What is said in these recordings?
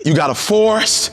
You got a forest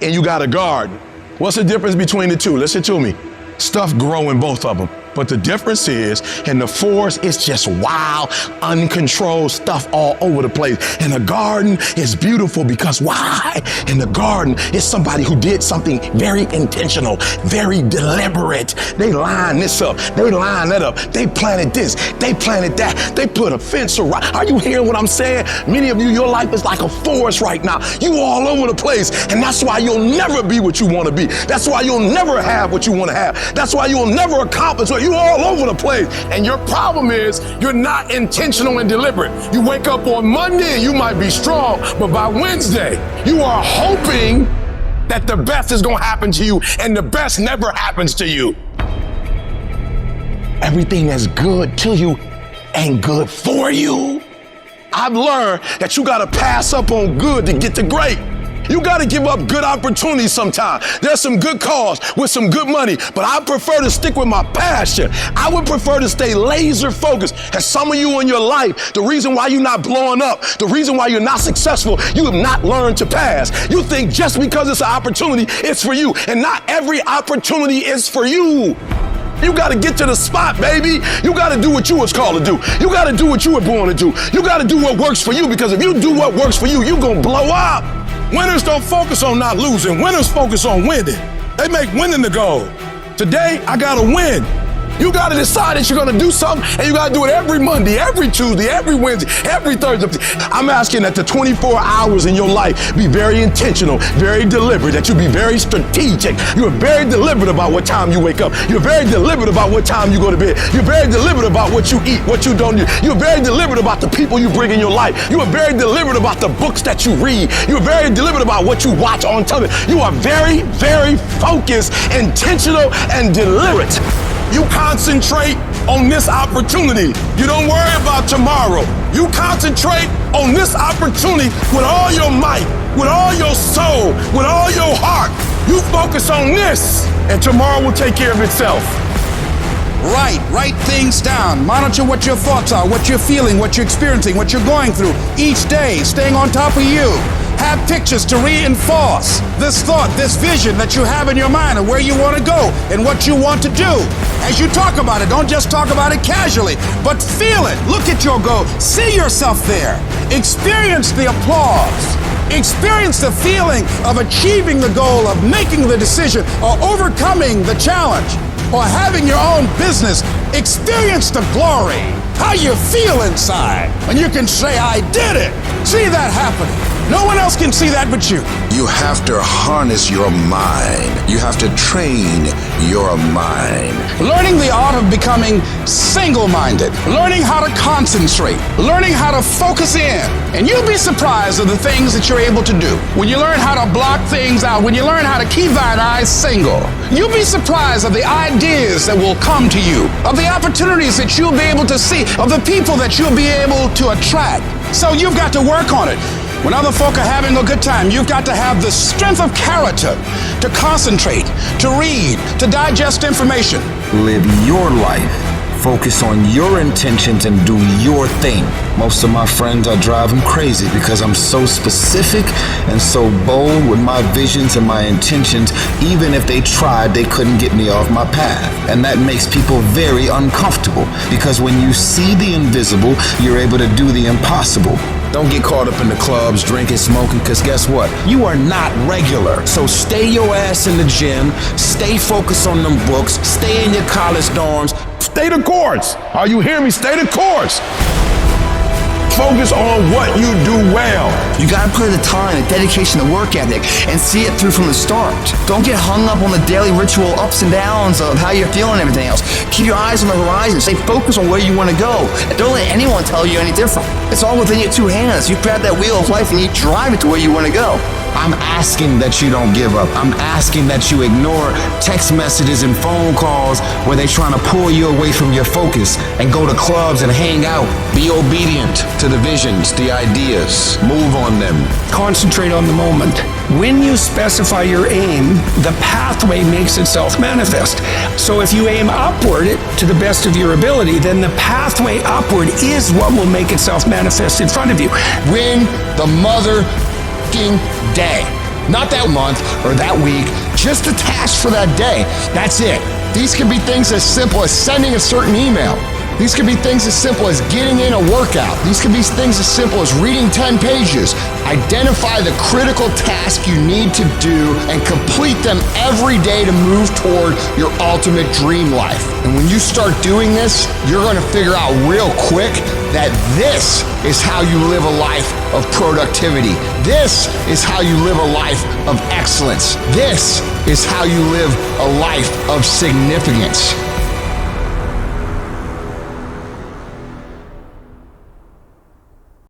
and you got a garden. What's the difference between the two? Listen to me. Stuff grow in both of them. But the difference is, in the forest, it's just wild, uncontrolled stuff all over the place. In the garden, it's beautiful because why? In the garden, it's somebody who did something very intentional, very deliberate. They line this up, they line that up, they planted this, they planted that, they put a fence around. Are you hearing what I'm saying? Many of you, your life is like a forest right now. You all over the place, and that's why you'll never be what you want to be. That's why you'll never have what you want to have. That's why you'll never accomplish what you all over the place. And your problem is you're not intentional and deliberate. You wake up on Monday and you might be strong, but by Wednesday, you are hoping that the best is gonna happen to you, and the best never happens to you. Everything that's good to you ain't good for you. I've learned that you gotta pass up on good to get to great. You gotta give up good opportunities sometimes. There's some good calls with some good money, but I prefer to stick with my passion. I would prefer to stay laser focused. And some of you in your life, the reason why you're not blowing up, the reason why you're not successful, you have not learned to pass. You think just because it's an opportunity, it's for you. And not every opportunity is for you. You got to get to the spot, baby. You got to do what you was called to do. You got to do what you were born to do. You got to do what works for you, because if you do what works for you, you're going to blow up. Winners don't focus on not losing. Winners focus on winning. They make winning the goal. Today, I got to win. You got to decide that you're going to do something, and you got to do it every Monday, every Tuesday, every Wednesday, every Thursday. I'm asking that the 24 hours in your life be very intentional, very deliberate, that you be very strategic. You're very deliberate about what time you wake up. You're very deliberate about what time you go to bed. You're very deliberate about what you eat, what you don't do. You're very deliberate about the people you bring in your life. You are very deliberate about the books that you read. You're very deliberate about what you watch on television. You are very, very focused, intentional, and deliberate. You concentrate on this opportunity. You don't worry about tomorrow. You concentrate on this opportunity with all your might, with all your soul, with all your heart. You focus on this, and tomorrow will take care of itself. Write things down. Monitor what your thoughts are, what you're feeling, what you're experiencing, what you're going through each day, staying on top of you. Have pictures to reinforce this thought, this vision that you have in your mind of where you want to go and what you want to do. As you talk about it, don't just talk about it casually, but feel it. Look at your goal. See yourself there. Experience the applause. Experience the feeling of achieving the goal, of making the decision, or overcoming the challenge, or having your own business. Experience the glory, how you feel inside. And you can say, I did it. See that happening. No one else can see that but you. You have to harness your mind. You have to train your mind. Learning the art of becoming single-minded. Learning how to concentrate. Learning how to focus in. And you'll be surprised of the things that you're able to do. When you learn how to block things out, when you learn how to keep thine eyes single, you'll be surprised of the ideas that will come to you, of the opportunities that you'll be able to see, of the people that you'll be able to attract. So you've got to work on it. When other folk are having a good time, you've got to have the strength of character to concentrate, to read, to digest information. Live your life. Focus on your intentions and do your thing. Most of my friends are driving crazy because I'm so specific and so bold with my visions and my intentions. Even if they tried, they couldn't get me off my path. And that makes people very uncomfortable, because when you see the invisible, you're able to do the impossible. Don't get caught up in the clubs, drinking, smoking, because guess what? You are not regular. So stay your ass in the gym, stay focused on them books, stay in your college dorms. Stay the course. Are you hearing me? Stay the course. Focus on what you do well. You gotta put in the time, the dedication, the work ethic, and see it through from the start. Don't get hung up on the daily ritual ups and downs of how you're feeling and everything else. Keep your eyes on the horizon. Stay focused on where you want to go. And don't let anyone tell you any different. It's all within your two hands. You grab that wheel of life and you drive it to where you want to go. I'm asking that you don't give up. I'm asking that you ignore text messages and phone calls where they're trying to pull you away from your focus, and go to clubs and hang out. Be obedient to the visions, the ideas. Move on them. Concentrate on the moment. When you specify your aim, the pathway makes itself manifest. So if you aim upward to the best of your ability, then the pathway upward is what will make itself manifest in front of you. Win the mother fucking day. Not that month or that week, just a task for that day. That's it. These can be things as simple as sending a certain email. These can be things as simple as getting in a workout. These can be things as simple as reading 10 pages. Identify the critical task you need to do and complete them every day to move toward your ultimate dream life. And when you start doing this, you're going to figure out real quick that this is how you live a life of productivity. This is how you live a life of excellence. This is how you live a life of significance.